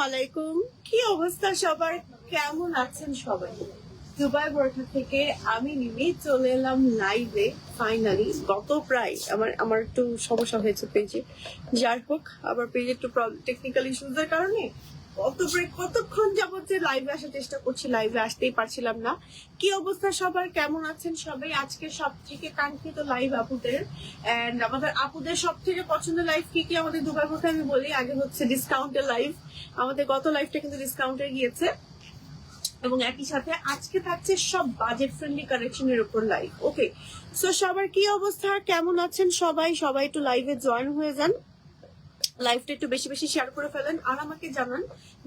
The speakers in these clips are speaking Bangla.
আলাইকুম, কি অবস্থা সবার, কেমন আছেন সবাই? দুবাই বোরখা থেকে আমি নিমি চলে এলাম লাইভে ফাইনালি। গত প্রায় আমার একটু সমস্যা হয়েছে পেজে, যাই হোক আবার পেজে একটু টেকনিক্যাল ইস্যুস এর কারণে কতক্ষণ যাবত যে লাইভে আসার চেষ্টা করছি, লাইভে আসতেই পারছিলাম না। কি অবস্থা সবার, কেমন আছেন সবাই? আজকে সব থেকে কাঙ্ক্ষিত লাইভ আপুদের, এন্ড আমাদের আপুদের সব থেকে পছন্দের লাইভ কি কি আমাদের দুবাই বোরখা আমি বলি। আগে হচ্ছে ডিসকাউন্টের লাইভ, আমাদের গত লাইভটা কিন্তু ডিসকাউন্টে গিয়েছে, এবং একই সাথে আজকে থাকছে সব বাজেট ফ্রেন্ডলি কালেকশনের উপর লাইভ। ওকে, সো সবার কি অবস্থা, কেমন আছেন সবাই? সবাই একটু লাইভে জয়েন হয়ে যান, লাইভটা একটু বেশি বেশি শেয়ার করে ফেলেন, আর আমাকে জানান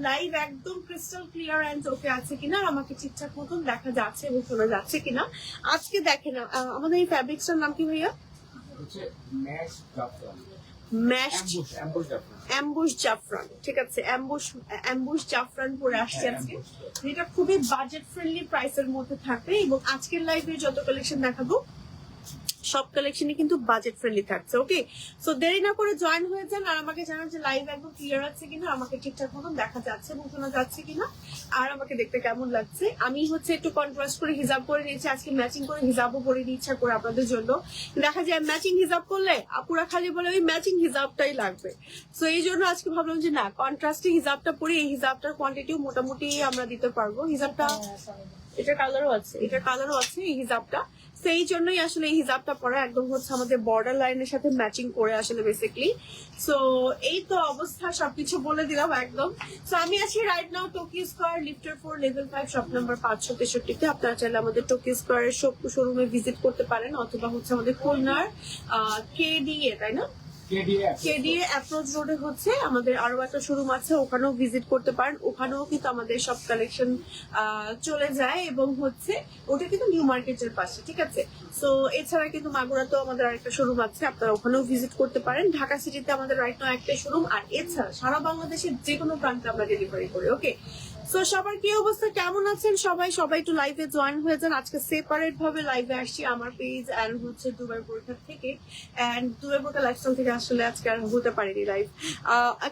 লাইভ একদম ক্রিস্টাল ক্লিয়ার এন্ড ওকে আছে কিনা, আর আমাকে ঠিকঠাক মতন দেখা যাচ্ছে এবং শোনা যাচ্ছে কিনা। আজকে দেখেন আমাদের এই ফ্যাব্রিক্সটার নাম কি ভাইয়া? অ্যাম্বুশ জাফরান, ঠিক আছে, অ্যাম্বুশ জাফরান পরে আসছে আজকে, যেটা খুবই বাজেট ফ্রেন্ডলি প্রাইসের মধ্যে থাকবে। এবং আজকের লাইভে যত কালেকশন দেখাবো সব কালেকশনই কিন্তু বাজেট ফ্রেন্ডলি থাকছে। ওকে, সো দেরি না করে জয়েন হয়ে যান, আর আমাকে জানান যে লাইভ একদম ক্লিয়ার আছে কিনা, আমাকে ঠিকঠাক মতন দেখা যাচ্ছে এবং শোনা যাচ্ছে কিনা, আর আমাকে দেখতে কেমন লাগছে। আমি হচ্ছে একটু কন্ট্রাস্ট করে হিজাব করে নিয়েছি, আজকে ম্যাচিং করে হিজাবও পরে নিয়ে ইচ্ছা করে আপনাদের জন্য। দেখা যায় ম্যাচিং হিজাব করলে আপুরা খালি বলে ওই ম্যাচিং হিজাবটাই লাগবে, সো এই জন্য আজকে ভাবলাম যে না, কন্ট্রাস্টে হিজাবটা পরে এই হিজাবটার কোয়ান্টিটিও মোটামুটি আমরা দিতে পারবো। হিজাবটা এটার কালারও আছে, এই হিজাবটা, সেই জন্যই আসলে এই হিজাবটা পরা একদম হচ্ছে আমাদের বর্ডার লাইনের সাথে ম্যাচিং করে আসলে বেসিকলি। সো এই তো অবস্থা, সবকিছু বলে দিলাম একদম। সো আমি আছি right now Tokyo square লিফটার 4 level 5 shop number 563 তে। আপনারা চাইলে আমাদের টোকিও স্কয়ারের শোরুমে ভিজিট করতে পারেন, অথবা হচ্ছে আমাদের খুলনার কেডিএ, তাই না, কেডিএ অ্যাপ্রোচ রোডে হচ্ছে আমাদের আরো একটা শোরুম আছে, ওখানেও ভিজিট করতে পারেন। ওখানেও কিন্তু আমাদের সব কালেকশন চলে যায়, এবং হচ্ছে ওটা কিন্তু নিউ মার্কেটের পাশে, ঠিক আছে। সো এছাড়া কিন্তু মাগুরাতেও আমাদের আরেকটা শোরুম আছে, আপনারা ওখানেও ভিজিট করতে পারেন। ঢাকা সিটিতে আমাদের রাইট নাও একটা শোরুম, আর এছাড়া সারা বাংলাদেশের যে কোনো প্রান্তে আমরা ডেলিভারি করি। ওকে, সো সবার কি অবস্থা, কেমন আছেন সবাই? সবাই একটু লাইভে জয়েন হয়ে যান। আজকে সেপারেট ভাবে লাইভে আসছি আমার পেজ এন্ড হচ্ছে দুবাই বোরখা থেকে, এন্ড দুবাই বোরখা লাইফস্টাইল থেকে আসলে আজকে আর হতে পারেনি লাইভ।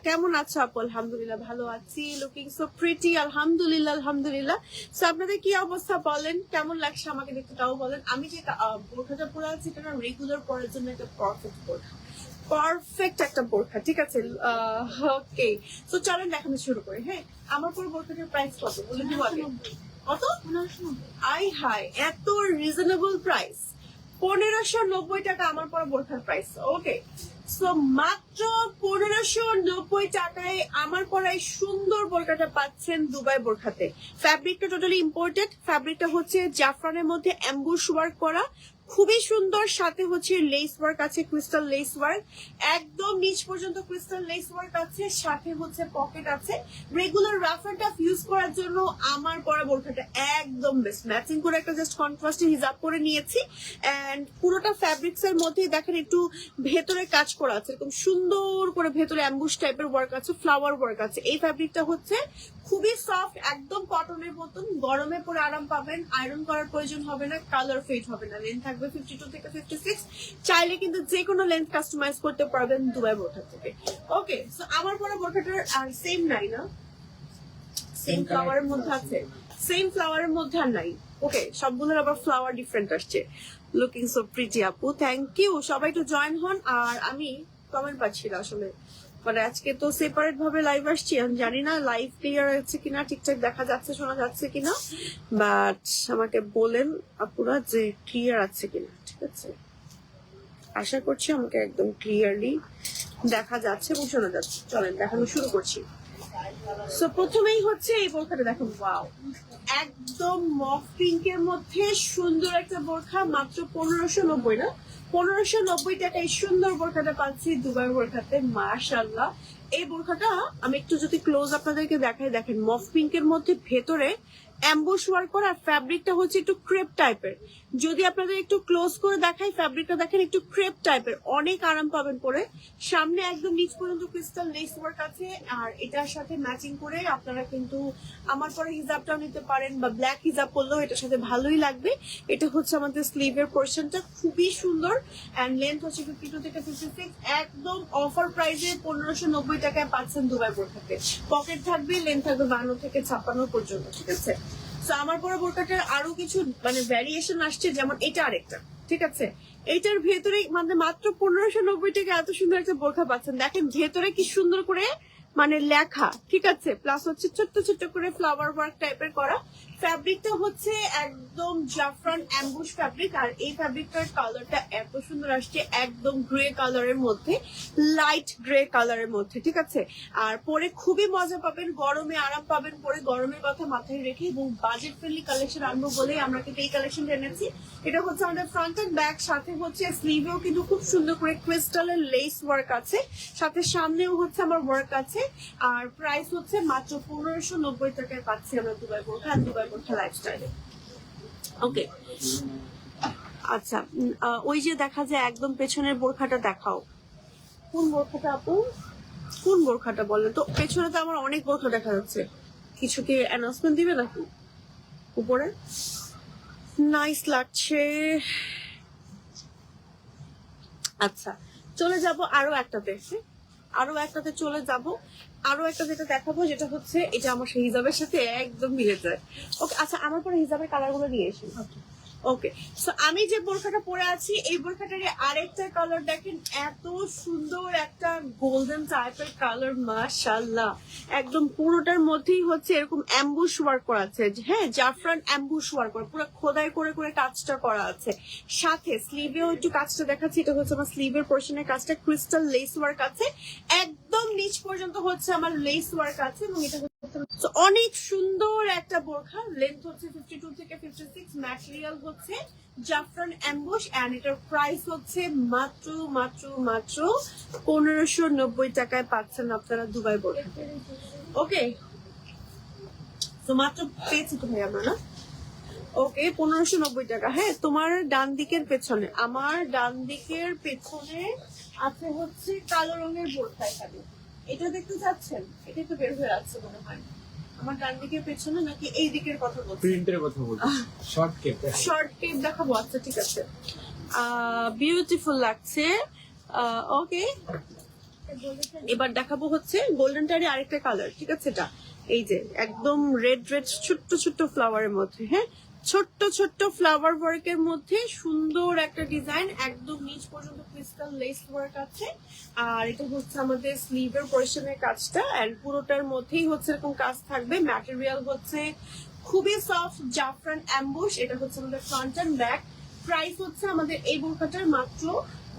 কেমন আছো আপু? আলহামদুলিল্লাহ ভালো আছি, লুকিং সো প্রিটি, আলহামদুলিল্লাহ আলহামদুলিল্লাহ। সো আপনাদের কি অবস্থা বলেন, কেমন লাগছে আমাকে দেখতে, তাও বলেন। আমি যে বোরখাটা পরে আছি এটা রেগুলার পরার জন্য একটা পারফেক্ট বোরখা, পারফেক্ট একটা বোরখা, ঠিক আছে। ওকে, তো চলেন দেখানো শুরু করি। হ্যাঁ, আমার পুরো বোরখাটার প্রাইস কত বলে দিব আগে? কত? আই হাই, এত রিজনেবল প্রাইস, 1590 টাকা আমার পরা বোরখার প্রাইস। ওকে, সো মাত্র 1590 টাকায় আমার পরা এই সুন্দর বোরখাটা পাচ্ছেন দুবাই বোরখাতে। ফ্যাব্রিকটা টোটালি ইম্পোর্টেড, ফ্যাব্রিকটা হচ্ছে জাফরানের মধ্যে অ্যাম্বুশ ওয়ার্ক করা, খুবই সুন্দর, সাথে হচ্ছে লেস ওয়ার্ক আছে, ক্রিস্টাল লেস ওয়ার্ক, একদম নিচ পর্যন্ত ক্রিস্টাল লেস ওয়ার্ক আছে, সাথে হচ্ছে পকেট আছে। Regular rough and tough use করার জন্য আমার পরা বোরখাটা একদম বেস্ট। ম্যাচিং করে একটা জাস্ট কন্ট্রাস্টে হিজাব করে নিয়েছি, এন্ড পুরোটা ফ্যাব্রিক্স এর মধ্যে দেখেন একটু ভেতরে কাজ করা আছে, এরকম সুন্দর করে ভেতরে অ্যাম্বুশ টাইপের ওয়ার্ক আছে, ফ্লাওয়ার ওয়ার্ক আছে। এই ফ্যাব্রিকটা হচ্ছে খুবই সফট, একদম কটনের মতন, গরমে পরে আরাম পাবেন, আয়রন করার প্রয়োজন হবে না, কালার ফেড হবে না। লেন্থ থাকবে 52 থেকে 56, চাইলে কিন্তু যে কোনো লেন্থ কাস্টমাইজ করতে পারবেন দুবাই বোরখা থেকে। ওকে, সো আমার পরা বোরখাটার আর সেম নাই না, সেম ফ্লাওয়ারের মধ্যে আছে, সেম ফ্লাওয়ারের মধ্যে আর নাই। ওকে, সবগুলোর আবার ফ্লাওয়ার ডিফারেন্ট আসছে। লুকিং সো প্রিটি আপু, থ্যাংক ইউ। সবাই একটু জয়েন হন। আর আমি কমেন্ট পাচ্ছি না আসলে, মানে আজকে তো সেপারেট ভাবে লাইভ আসছি, আমি জানি না লাইভ ক্লিয়ার আছে কিনা, ঠিকঠাক দেখা যাচ্ছে শোনা যাচ্ছে কিনা, বাট আমাকে বলেন আপুরা যে ক্লিয়ার আছে কিনা, ঠিক আছে। আশা করছি আমাকে একদম ক্লিয়ারলি দেখা যাচ্ছে এবং শোনা যাচ্ছে। চলেন দেখানো শুরু করছি। সো প্রথমেই হচ্ছে এই বোরখাটা দেখুন, ওয়াও, একদম মফ পিঙ্কের মধ্যে সুন্দর একটা বোরখা, মাত্র 1590 না, 1590 টাকা এই সুন্দর বোরখাটা পাচ্ছি দুবাই বোরখাতে। মাশাআল্লাহ, এই বোরখাটা আমি একটু যদি ক্লোজ আপনাদেরকে দেখাই, দেখেন মফ পিঙ্কের মধ্যে ভেতরে অ্যাম্বুশ ওয়ার্ক করা, ফ্যাব্রিকটা হচ্ছে একটু ক্রেপ টাইপের। যদি আপনাদের একটু ক্লোজ করে দেখাই, ফ্যাব্রিকটা দেখেন একটু ক্রেপ টাইপের, অনেক আরাম পাবেন পরে। সামনে একদম নিচ পর্যন্ত ক্রিস্টাল লেস ওয়ার্ক আছে, আর এটার সাথে ম্যাচিং করে আপনারা কিন্তু আমার পরে হিজাবটাও নিতে পারেন, বা ব্ল্যাক হিজাব পরলেও এটার সাথে ভালোই লাগবে। এটা হচ্ছে আমাদের স্লিভের পোর্শনটা, খুবই সুন্দর। অ্যান্ড লেন্থ হচ্ছে 52 থেকে 56, একদম অফার প্রাইসে 1590 টাকায় পাচ্ছেন দুবাই বোরখাতে। পকেট থাকবে, লেন্থ থাকবে 52 থেকে 56 পর্যন্ত, ঠিক আছে। তো আমার পরে বোরখাটার আরো কিছু মানে ভ্যারিয়েশন আসছে, যেমন এটা আরেকটা, ঠিক আছে। এইটার ভেতরে মানে মাত্র 1590 টাকা এত সুন্দর একটা বোরখা পাচ্ছেন। দেখেন ভেতরে কি সুন্দর করে মানে লেখা, ঠিক আছে, প্লাস হচ্ছে ছোট্ট ছোট্ট করে ফ্লাওয়ার ওয়ার্ক টাইপের করা। ফ্যাব্রিকটা হচ্ছে একদম জাফরান অ্যাম্বুশ ফ্যাব্রিক, আর এই ফ্যাব্রিকটার কালারটা এত সুন্দর আসছে, একদম গ্রে কালারের মধ্যে, লাইট গ্রে কালারের মধ্যে, ঠিক আছে। আর পরে খুবই মজা পাবেন, গরমে আরাম পাবেন পরে, গরমের কথা মাথায় রেখে। এবং বাজেট ফ্রেন্ডলি কালেকশন আনবো বলেই আমরা কিন্তু এই কালেকশন এনেছি। এটা হচ্ছে আমাদের ফ্রন্ট এন্ড ব্যাক, সাথে হচ্ছে স্লিভেও কিন্তু খুব সুন্দর করে ক্রিস্টালের লেস ওয়ার্ক আছে, সাথে সামনেও হচ্ছে আমার ওয়ার্ক আছে। আর প্রাইস হচ্ছে মাত্র 1590 টাকায় পাচ্ছি আমরা দুবাই বোরখা, দুবাই বোরখা লাইফস্টাইলে। ওকে, আচ্ছা, ওই যে দেখা যায় একদম পেছনের বোরখাটা দেখাও। কোন বোরখাটা আপু, কোন বোরখাটা বলেন তো? পেছনে তো আমার অনেক বোরখা দেখা যাচ্ছে, কিছু কি অ্যানাউন্সমেন্ট দিবে নাকি উপরে? নাইস লাগছে। আচ্ছা, চলে যাব আরো একটাতে, আরো একটাতে চলে যাব। আরো একটা যেটা দেখাবো, যেটা হচ্ছে এটা আমার সেই হিজাবের সাথে একদম মিলে যায়। ওকে, আচ্ছা, আমার পরে হিজাবের কালার গুলো নিয়ে এসে। ওকে, সো আমি যে বোরখাটা পরে আছি, এই বোরখাটার আরেকটা কালার দেখেন, এত সুন্দর একটা গোল্ডেন টাইপের কালার, মাশাআল্লাহ। একদম পুরোটার মধ্যেই হচ্ছে এরকম অ্যাম্বুশ ওয়ার্ক করা আছে, হ্যাঁ, জাফরান অ্যাম্বুশ ওয়ার্ক করা, পুরো খোদাই করে করে কাজটা করা আছে। সাথে স্লিভেও একটু কাজটা দেখাচ্ছি, এটা হচ্ছে আমার স্লিভের পোর্শনের কাজটা, ক্রিস্টাল লেস ওয়ার্ক আছে, একদম নিচ পর্যন্ত হচ্ছে আমার লেস ওয়ার্ক আছে। এবং এটা অনেক সুন্দর একটা বোরখা, লেন্থ হচ্ছে 52 থেকে 56, ম্যাটেরিয়াল হচ্ছে জাফরান অ্যাম্বুশ, এন্ড এটার প্রাইস হচ্ছে মাত্র মাত্র মাত্র 1590 টাকায় পাচ্ছেন আপনারা দুবাই বোরখা। ওকে, তো মাত্র পেয়েছি তো ভাই আমরা, না? ওকে, 1590 টাকা। হ্যাঁ, তোমার ডান দিকের পেছনে, আমার ডান দিকের পেছনে আছে হচ্ছে কালো রঙের বোরখা। এখানে এটা দেখতে চাচ্ছেন? এটা তো বের হয়ে যাচ্ছে মনে হয়। আমার ডান দিকের পেছনে নাকি এই দিকের কথা বলছি? প্রিন্টের কথা বলছি, শর্ট কেপ। শর্ট কেপ দেখাবো, আচ্ছা ঠিক আছে। বিউটিফুল লাগছে। ওকে, এবার দেখাবো হচ্ছে গোল্ডেনটারই আরেকটা কালার, ঠিক আছে। এটা এই যে একদম রেড রেড ছোট্ট ছোট্ট ফ্লাওয়ারের মধ্যে, হ্যাঁ, ছোট্ট ছোট্ট ফ্লাওয়ার ওয়ার্কের মধ্যে সুন্দর একটা ডিজাইন, একদম নিচ পর্যন্ত ক্রিস্টাল লেস ওয়ার্ক আছে। আর এটা হচ্ছে আমাদের স্লিভের পোর্শনের কাজটা, এন্ড পুরোটার মধ্যেই হচ্ছে এরকম কাজ থাকবে। ম্যাটেরিয়াল হচ্ছে খুবই সফট জাফরান অ্যাম্বুশ। এটা হচ্ছে আমাদের ফ্রন্ট এন্ড ব্যাক। প্রাইস হচ্ছে আমাদের এই বোরখাটার মাত্র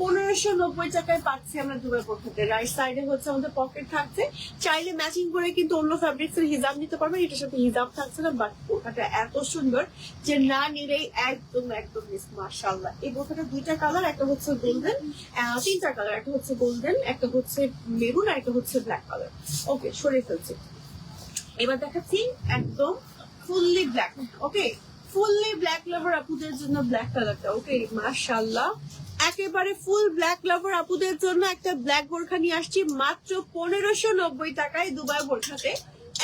1590 টাকায় পাচ্ছি আমরা দুবাই বোরখাতে। রাইট সাইডে হচ্ছে আমাদের পকেট থাকছে, চাইলে ম্যাচিং করে কিন্তু অন্য ফ্যাব্রিক্স এর হিজাব নিতে পারবেন, এটার সাথে হিজাব থাকছে না। বাট বোরখাটা এত সুন্দর যে না নিলেই একদম একদম মিস, মাশাআল্লাহ। এই বোরখাটা দুইটা কালার, একটা হচ্ছে গোল্ডেন, তিনটা কালার, একটা হচ্ছে গোল্ডেন, একটা হচ্ছে মেরুন, আর একটা হচ্ছে ব্ল্যাক কালার। ওকে, সরিয়ে ফেলছি। এবার দেখাচ্ছি একদম ফুললি ব্ল্যাক। ওকে, ফুললি ব্ল্যাক লাভার আপুদের জন্য ব্ল্যাক কালারটা। ওকে, মাশাআল্লাহ, একেবারে ফুল ব্ল্যাক লাভার আপুদের জন্য একটা ব্ল্যাক বোরখা নিয়ে আসছি মাত্র 1590 টাকায় দুবাই বোরখাতে।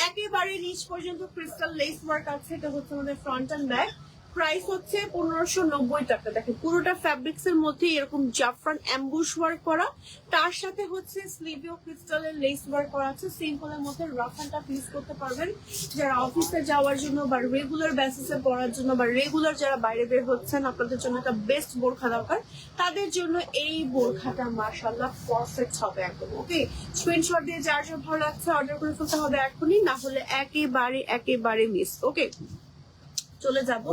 একেবারে নিচ পর্যন্ত ক্রিস্টাল লেস ওয়ার্ক আছে। এটা হচ্ছে আমাদের ফ্রন্ট এন্ড ব্যাক। প্রাইস হচ্ছে 1590 টাকা। দেখেন পুরোটা ফ্যাব্রিক্স এর মধ্যে এরকম জাফরান অ্যাম্বুশ ওয়ার্ক করা, তার সাথে হচ্ছে স্লিভেও ক্রিস্টালের লেস ওয়ার্ক করা আছে। সিম্পলের মধ্যে রাফ এন্ড টাফ ইউজ করতে পারবেন যারা অফিসে যাওয়ার জন্য, বা রেগুলার বেসিসে পরার জন্য, বা রেগুলার যারা বাইরে বের হচ্ছেন, আপনাদের জন্য একটা বেস্ট বোরখা দরকার, তাদের জন্য এই বোরখাটা মাশাআল্লাহ পারফেক্ট হবে একদম। ওকে, স্ক্রিনশট দিয়ে যার যা ভালো লাগছে অর্ডার করে ফেলতে হবে এখনই, না হলে একেবারে একেবারে মিস। ওকে, চলে যাবো।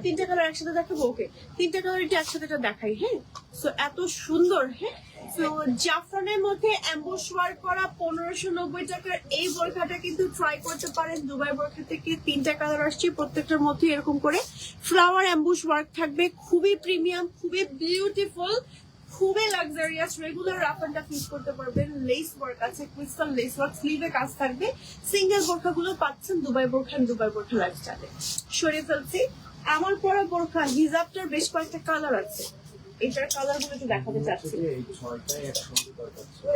তিনটা কালার একসাথে দেখাবো। ওকে, তিনটা কালার একসাথে দেখাই। হ্যাঁ, সো এত সুন্দর। হ্যাঁ, তো জাফরানের মধ্যে অ্যাম্বুশ ওয়ার্ক করা 1590 টাকার এই বোরখাটা কিন্তু ট্রাই করতে পারেন দুবাই বোরখা থেকে। তিনটা কালার আসছে, প্রত্যেকটার মধ্যে এরকম করে ফ্লাওয়ার অ্যাম্বুশ ওয়ার্ক থাকবে, খুবই প্রিমিয়াম, খুবই বিউটিফুল, খুবই luxurious, regular rough and tough use করতে পারবেন। লেস ওয়ার্ক আছে, ক্রিস্টাল লেস ওয়ার্ক, স্লিভে কাজ থাকবে। সিঙ্গেল বোরখাগুলো পাচ্ছেন দুবাই বোরখা, দুবাই বোরখা লাইফস্টাইলে। সরিয়ে ফেলছি। আমার পরা বোরখা হিজাবটার বেশ কয়েকটা কালার আছে, এটার কালার গুলো একটু দেখাতে চাচ্ছি। এই 6টা একসঙ্গে দরকার ছিল,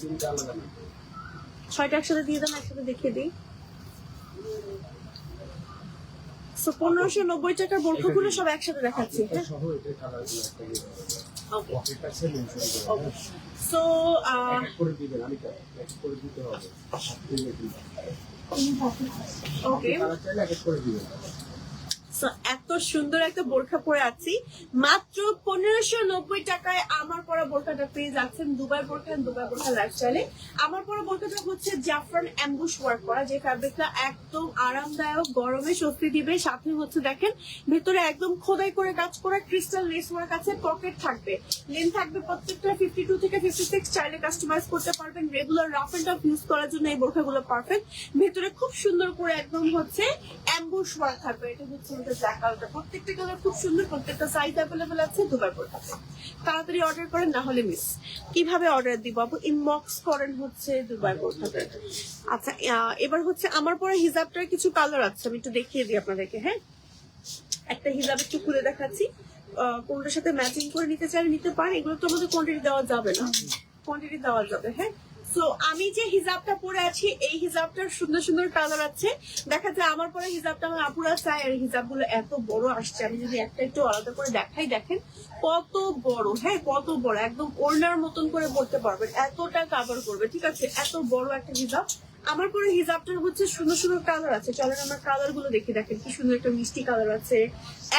তিনটা আলাদা না। 6টা একসাথে দিয়ে দেন, একসাথে দেখিয়ে দিই। সো 1590 টাকার বোরখাগুলো সব একসাথে দেখাচ্ছি। এটা সহ এটা কালারগুলো একটা দিয়ে দেবো। ওকে, পকেট আছে মেনশন করে। ওকে। সো এক এক করে দিবেন, আমি এক এক করে দিতে হবে। ওকে, কালার চাইলে এক এক করে দিবেন। So, এত সুন্দর একটা বোরখা পরে আছি মাত্র 1590 টাকায়। আমার পরা বোরখাটা পেয়ে যাচ্ছেন দুবাই বোরখা, দুবাই বোরখা লাইফস্টাইলে। আমার পরা বোরখাটা হচ্ছে জাফরান অ্যাম্বুশ ওয়ার্ক করা, যে ফ্যাব্রিকটা একদম আরামদায়ক, গরমে স্বস্তি দিবে। সাথে হচ্ছে দেখেন ভেতরে একদম খোদাই করে কাজ করা, ক্রিস্টাল লেস ওয়ার্ক আছে, পকেট থাকবে, লেন থাকবে প্রত্যেকটা 52 থেকে 56, চাইলে কাস্টমাইজ করতে পারবেন। Regular rough and tough use করার জন্য এই বোরখাগুলো পারফেক্ট। ভেতরে খুব সুন্দর করে একদম হচ্ছে অ্যাম্বুশ ওয়ার্ক থাকবে। এটা হচ্ছে প্রত্যেকটা কালার খুব সুন্দর, প্রত্যেকটা সাইজ অ্যাভেলেবল আছে দুবাই বোরখাতে। তাড়াতাড়ি অর্ডার করেন, না হলে মিস। কিভাবে অর্ডার দিব আপু? ইনবক্স করেন হচ্ছে দুবাই বোরখাতে। আচ্ছা, এবার হচ্ছে আমার পরে হিজাবটার কিছু কালার আছে, আমি একটু দেখিয়ে দিই আপনাদেরকে। হ্যাঁ, একটা হিজাব একটু খুলে দেখাচ্ছি, কোনটার সাথে ম্যাচিং করে নিতে চাইলে নিতে পারেন। এগুলো তো আমাদের কোয়ান্টিটি দেওয়া যাবে না, কোয়ান্টিটি দেওয়া যাবে। হ্যাঁ, সো আমি যে হিজাবটা পরে আছি এই হিজাবটার সুন্দর সুন্দর কালার আছে। দেখা যায় আমার পরে হিজাবটা আমার আপুরা চায়, আর হিজাবগুলো এত বড় আসছে, আমি যদি একটা একটু আলাদা করে দেখাই, দেখেন কত বড়। হ্যাঁ, কত বড়, একদম ওড়নার মতন করে পড়তে পারবেন, এতটা কাভার করবে। ঠিক আছে, এত বড় একটা হিজাব। আমার পরে হিজাবটার হচ্ছে সুন্দর সুন্দর কালার আছে, চলেন আমরা কালার গুলো দেখি। দেখেন কি সুন্দর একটা মিষ্টি কালার আছে,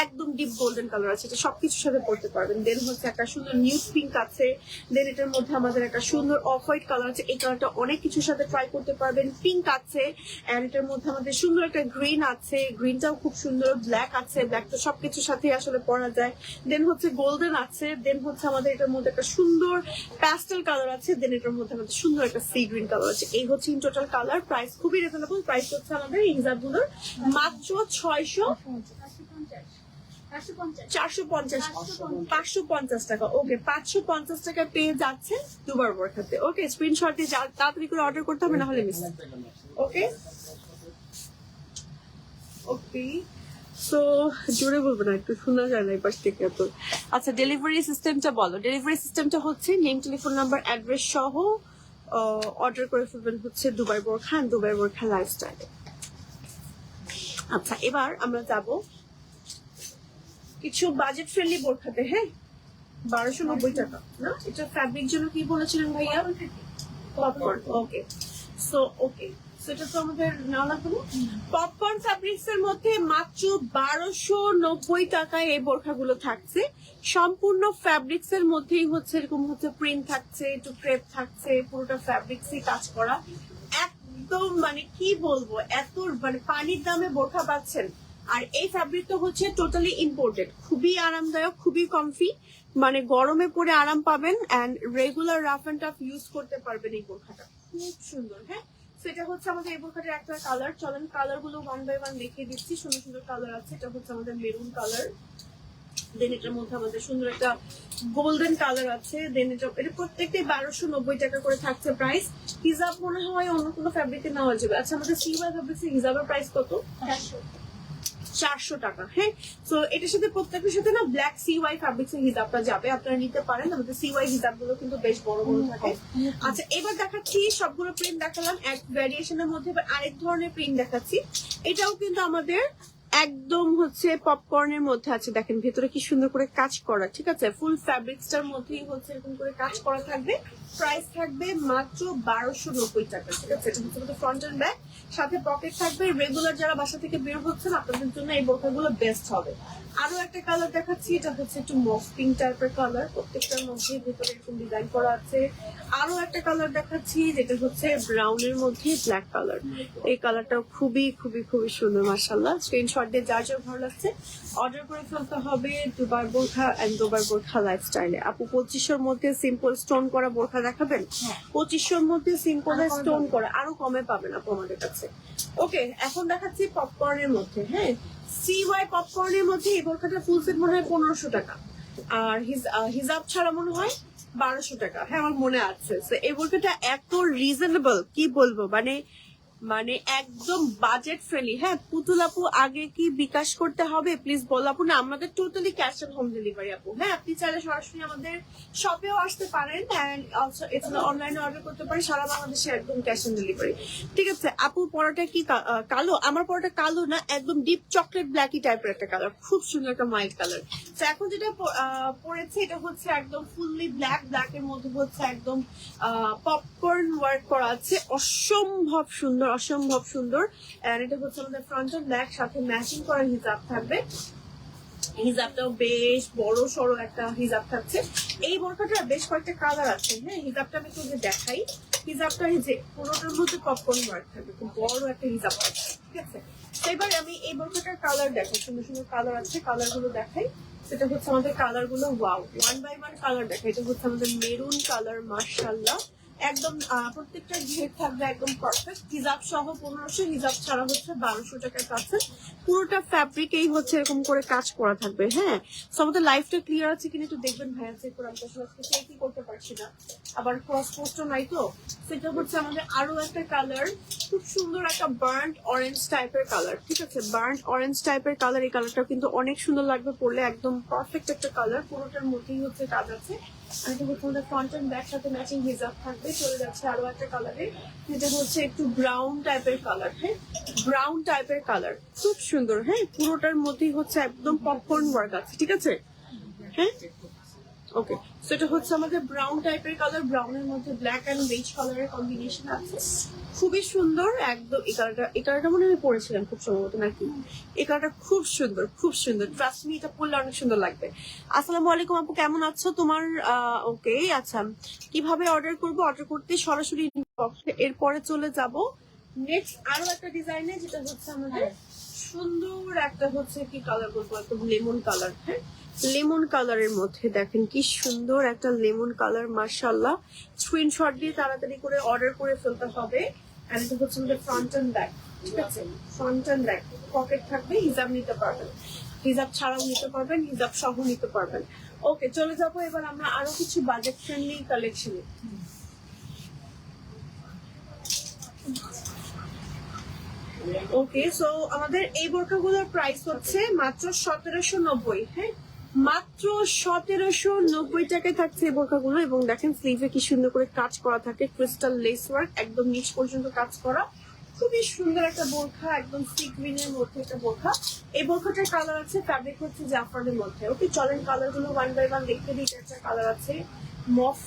একদম ডিপ গোল্ডেন কালার আছে, এটা সবকিছুর সাথে পড়তে পারবেন। দেন হচ্ছে একটা সুন্দর নিউড পিঙ্ক আছে, দেন এটার মধ্যে আমাদের একটা সুন্দর অফ হোয়াইট কালার আছে, এই কালারটা অনেক কিছুর সাথে ট্রাই করতে পারবেন। পিঙ্ক আছে, এন্ড এটার মধ্যে আমাদের সুন্দর একটা গ্রিন আছে, গ্রিনটাও খুব সুন্দর। ব্ল্যাক আছে, ব্ল্যাক তো সবকিছুর সাথে আসলে পরা যায়। দেন হচ্ছে গোল্ডেন আছে, দেন হচ্ছে আমাদের এটার মধ্যে একটা সুন্দর প্যাস্টেল কালার আছে, দেন এটার মধ্যে আমাদের সুন্দর একটা সি গ্রিন কালার আছে। এই হচ্ছে ইন টোটাল কালার। প্রাইস খুবই রিজনেবল, প্রাইস হচ্ছে আমাদের এই হিজাবগুলোর মাত্র 550 টাকা। ওকে, 550 টাকা পেয়ে যাচ্ছে দুবার বোরখাতে। ওকে, স্ক্রিনশট দিয়ে তাড়াতাড়ি করে অর্ডার করতে হবে, না হলে মিস। ওকে ওকে, সো জোরে বলবো না, একটু শোনা যায় না এই পাশ থেকে এত। আচ্ছা, ডেলিভারি সিস্টেমটা বলো। ডেলিভারি সিস্টেমটা হচ্ছে নেম, টেলিফোন নাম্বার, অ্যাড্রেস সহ অর্ডার করে ফেলবেন হচ্ছে দুবাই বোরখা, দুবাই বোরখা লাইফস্টাইলে। আচ্ছা, এবার আমরা যাব কিছু বাজেট ফ্রেন্ডলি বোরখাতে। হ্যাঁ, 1290 টাকা না? এটা ফ্যাব্রিক জন্য কি বলেছিলেন ভাইয়া? পপকর্ন। ওকে, সো ওকে, সেটা তো আমাদের না লাগবে। পপকর্ন ফ্যাব্রিক্স এর মধ্যে মাত্র 1290 টাকায় এই বোরখাগুলো থাকছে। সম্পূর্ণ ফ্যাব্রিক্স এর মধ্যেই হচ্ছে এরকম হচ্ছে প্রিন্ট থাকছে, একটু ক্রেপ থাকছে, পুরোটা ফ্যাব্রিক্সই কাজ করা। একদম মানে কি বলবো, এত মানে পানির দামে বোরখা পাচ্ছেন। আর এই ফ্যাব্রিকটা হচ্ছে টোটালি ইম্পোর্টেড, খুবই আরামদায়ক, খুবই কমফি, মানে গরমে পরে আরাম পাবেন, and regular rough and tough use করতে পারবেন এই বোরখাটা। খুব সুন্দর। হ্যাঁ, সেটা হচ্ছে আমাদের এই বোরখাটার একটা কালার। চলেন কালার গুলো ওয়ান বাই ওয়ান দেখিয়ে দিচ্ছি। সুন্দর সুন্দর কালার আছে। এটা হচ্ছে আমাদের মেরুন কালার, দেন এটার মধ্যে আমাদের সুন্দর একটা গোল্ডেন কালার আছে, দেন এটা প্রত্যেকটাই 1290 টাকা করে থাকছে প্রাইস। হিজাব মনে হয় অন্য কোনো ফ্যাব্রিকে নেওয়া যাবে। আচ্ছা, আমাদের সিওয়াই ফ্যাব্রিক্সের হিজাবের প্রাইস কত? 400 টাকা। হ্যাঁ, তো এটার সাথে প্রত্যেকের সাথে না ব্ল্যাক সিওয়াই ফ্যাব্রিক্স এর হিজাবটা যাবে, আপনারা নিতে পারেন। আমাদের সিওয়াই হিজাব গুলো কিন্তু বেশ বড় বড় থাকে। আচ্ছা, এবার দেখাচ্ছি, সবগুলো প্রিন্ট দেখালাম, এক ভ্যারিয়েশনের মধ্যে এবার আরেক ধরনের প্রিন্ট দেখাচ্ছি। এটাও কিন্তু আমাদের একদম হচ্ছে পপকর্নের মধ্যে আছে। দেখেন ভেতরে কি সুন্দর করে কাজ করা। ঠিক আছে, ফুল ফ্যাব্রিক্সটার মধ্যেই হচ্ছে এরকম করে কাজ করা থাকবে। প্রাইস থাকবে মাত্র 1290 টাকা। ঠিক আছে, এটা হচ্ছে ফ্রন্ট এন্ড ব্যাক, সাথে পকেট থাকবে। রেগুলার যারা বাসা থেকে বের হচ্ছেন আপনাদের জন্য এই বোরখাগুলো বেস্ট হবে। আরো একটা কালার দেখাচ্ছি, এটা হচ্ছে একটু মফ পিঙ্ক টাইপের কালার, প্রত্যেকটার মধ্যে ভেতরে এরকম ডিজাইন করা আছে। আরো একটা কালার দেখাচ্ছি যেটা হচ্ছে ব্রাউনের মধ্যে ব্ল্যাক কালার। এই কালারটাও খুবই খুবই খুবই সুন্দর, মাশাআল্লাহ। স্ক্রিনশট দিয়ে যার যার ভালো লাগছে অর্ডার করে ফেলতে হবে দুবাই বোরখা এন্ড দুবাই বোরখা লাইফস্টাইলে। আপু 2500 মধ্যে সিম্পল স্টোন করা বোরখা দেখাবেন? 2500 মধ্যে সিম্পল স্টোন করা আরো কমে পাবেন আপু আমাদের কাছে। ওকে, এখন দেখাচ্ছি পপকর্নের মধ্যে। হ্যাঁ, সিওয়াই পপকর্নের মধ্যে এই বোরখাটা ফুল সেট মনে হয় 1500 টাকা। আর হিজাব ছাড়া মনে হয় 1200 টাকা। হ্যাঁ আমার মনে আছে। So, এই বোরকাটা এত রিজনেবল কি বলবো, মানে মানে একদম বাজেট ফ্রেন্ডলি। হ্যাঁ পুতুল আপু আগে কি বিকাশ করতে হবে প্লিজ বল আপু। না আমাদের totally cash on home delivery আপু। হ্যাঁ আপনি চাইলে সরাসরি আমাদের শপেও আসতে পারেন এন্ড অলসো এছাড়া অনলাইনে অর্ডার করতে পারেন, সারা বাংলাদেশে একদম ক্যাশ অন ডেলিভারি। ঠিক আছে আপু পরোটা কি কালো? আমার পরোটা কালো না, একদম ডিপ চকলেট ব্ল্যাকি টাইপের একটা কালার, খুব সুন্দর একটা মাইল্ড কালার। তো এখন যেটা পরেছে এটা হচ্ছে একদম ফুললি ব্ল্যাক, ব্ল্যাকের মধ্যে হচ্ছে একদম পপকর্ন ওয়ার্ক করা আছে, অসম্ভব সুন্দর অসম্ভব সুন্দর। এন্ড এটা হচ্ছে আমাদের ফ্রন্ট অ্যান্ড ব্যাক, সাথে ম্যাচিং করা হিজাব থাকবে। হিজাবটাও বেশ বড় সড়ো একটা হিজাব থাকছে। এই বোরকাটার বেশ কয়েকটা কালার আছে। হ্যাঁ হিজাবটা আমি তোকে দেখাই। হিজাবটা এই যে পুরোটার মধ্যে পপকর্ন ওয়ার্ক থাকবে, খুব বড় একটা হিজাব থাকছে। ঠিক আছে এবার আমি এই বোরকাটার কালার দেখাই, সুন্দর সুন্দর কালার আছে, কালার গুলো দেখাই। সেটা হচ্ছে আমাদের কালার গুলো, ওয়াও, 1 বাই 1 কালার দেখাই। এটা হচ্ছে আমাদের মেরুন কালার, মাশাআল্লাহ একদম প্রত্যেকটা ঘের থাকবে একদম পারফেক্ট। হিজাব সহ 1500, হিজাব ছাড়া হচ্ছে 1200 টাকার কাছে। পুরোটা ফ্যাব্রিকেই হচ্ছে এরকম করে কাজ করা থাকবে। হ্যাঁ সো আমাদের লাইফটা ক্লিয়ার আছে কিনা একটু দেখবেন ভাইয়া, চেক করে। আমি আসলে কি করতে পারছি না, আবার ক্রস পোস্টও নাই, তো সেটা হচ্ছে আমাদের আরো একটা কালার, খুব সুন্দর একটা বার্ন্ট অরেঞ্জ টাইপের কালার। ঠিক আছে বার্ন্ট অরেঞ্জ টাইপের কালার, এই কালারটা কিন্তু অনেক সুন্দর লাগবে পরলে, একদম পারফেক্ট একটা কালার। পুরোটার মধ্যেই হচ্ছে কাজ আছে। আর এটা হচ্ছে আমাদের ফ্রন্ট এন্ড ব্যাক সাথে ম্যাচিং হিজাব থাকবে। চলে যাচ্ছে আরো একটা কালারে, যেটা হচ্ছে একটু ব্রাউন টাইপের কালার। হ্যাঁ ব্রাউন টাইপের কালার, খুব সুন্দর। হ্যাঁ পুরোটার মধ্যেই হচ্ছে একদম পপকর্ন ওয়ার্ক আছে। ঠিক আছে হ্যাঁ ওকে, সো এটা হচ্ছে আমাদের ব্রাউন টাইপের কালার, ব্রাউনের মধ্যে ব্ল্যাক এন্ড বেজ কালারের কম্বিনেশন আছে, খুবই সুন্দর একদম। এই কালারটা মনে হয় আমি পরেছিলাম খুব সম্ভবত, নাকি? এই কালারটা খুব সুন্দর, খুব সুন্দর, ট্রাস্ট মি এটা পরলে অনেক সুন্দর লাগবে। আসসালামু আলাইকুম আপু, কেমন আছো? তোমার ওকে আচ্ছা, কিভাবে অর্ডার করবো? অর্ডার করতে সরাসরি ইনবক্সে, এরপরে চলে যাব নেক্সট আরো একটা ডিজাইনে, যেটা হচ্ছে আমাদের সুন্দর একটা হচ্ছে কি কালার বলবো, একদম লেমন কালার। হ্যাঁ লেমন কালারের মধ্যে দেখেন কি সুন্দর একটা লেমন কালার, মাশাআল্লাহ। স্ক্রিনশট দিয়ে তাড়াতাড়ি করে অর্ডার করে ফেলতে হবে। আর এটা হচ্ছে আমাদের ফ্রন্ট এন্ড ব্যাক। ঠিক আছে ফ্রন্ট এন্ড ব্যাক, পকেট থাকবে, হিজাব নিতে পারবেন, হিজাব ছাড়াও নিতে পারবেন, হিজাব সহ নিতে পারবেন। ওকে চলে যাবো এবার আমরা আরো কিছু বাজেট ফ্রেন্ডলি কালেকশনে। ওকে সো আমাদের এই বোরকাগুলোর প্রাইস হচ্ছে মাত্র 1790। হ্যাঁ মাত্র 1790 টাকায় থাকছে এই বোরকাগুলো। এবং দেখেন স্লিভে কি সুন্দর করে কাজ করা থাকে, ক্রিস্টাল লেস ওয়ার্ক, একদম নিচ পর্যন্ত কাজ করা, খুবই সুন্দর একটা বোরখা, একদম সি গ্রিনের মধ্যে একটা বোরখা। এই বোরখাটার কালার আছে, ফ্যাব্রিক হচ্ছে জাফরানের মধ্যে। ওকে চলেন কালার গুলো 1 বাই 1 দেখতে দিই। একটা কালার আছে মফ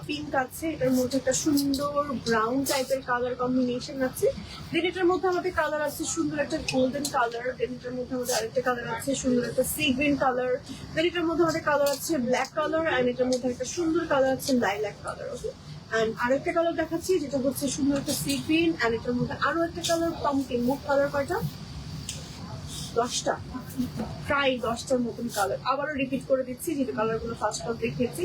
পিঙ্ক আছে, এটার মধ্যে একটা সুন্দর ব্রাউন টাইপের কালার কম্বিনেশন আছে। দেন এটার মধ্যে আমাদের কালার আছে সুন্দর একটা গোল্ডেন কালার। দেন এটার মধ্যে আমাদের আরেকটা কালার আছে সুন্দর একটা সি গ্রিন কালার। দেন এটার মধ্যে আমাদের কালার আছে ব্ল্যাক কালার, এন্ড এটার মধ্যে একটা সুন্দর কালার আছে লাইলাক কালার। ওকে এন্ড আরেকটা কালার দেখাচ্ছি, যেটা হচ্ছে সুন্দর একটা সি গ্রিন, এন্ড এটার মধ্যে আরো একটা কালার পাম্পকিন। মুখ কালার কয়টা? 10টা, প্রায় 10টার মতন কালার। আবারও রিপিট করে দিচ্ছি, যেটা কালার গুলো ফার্স্ট দেখিয়েছি।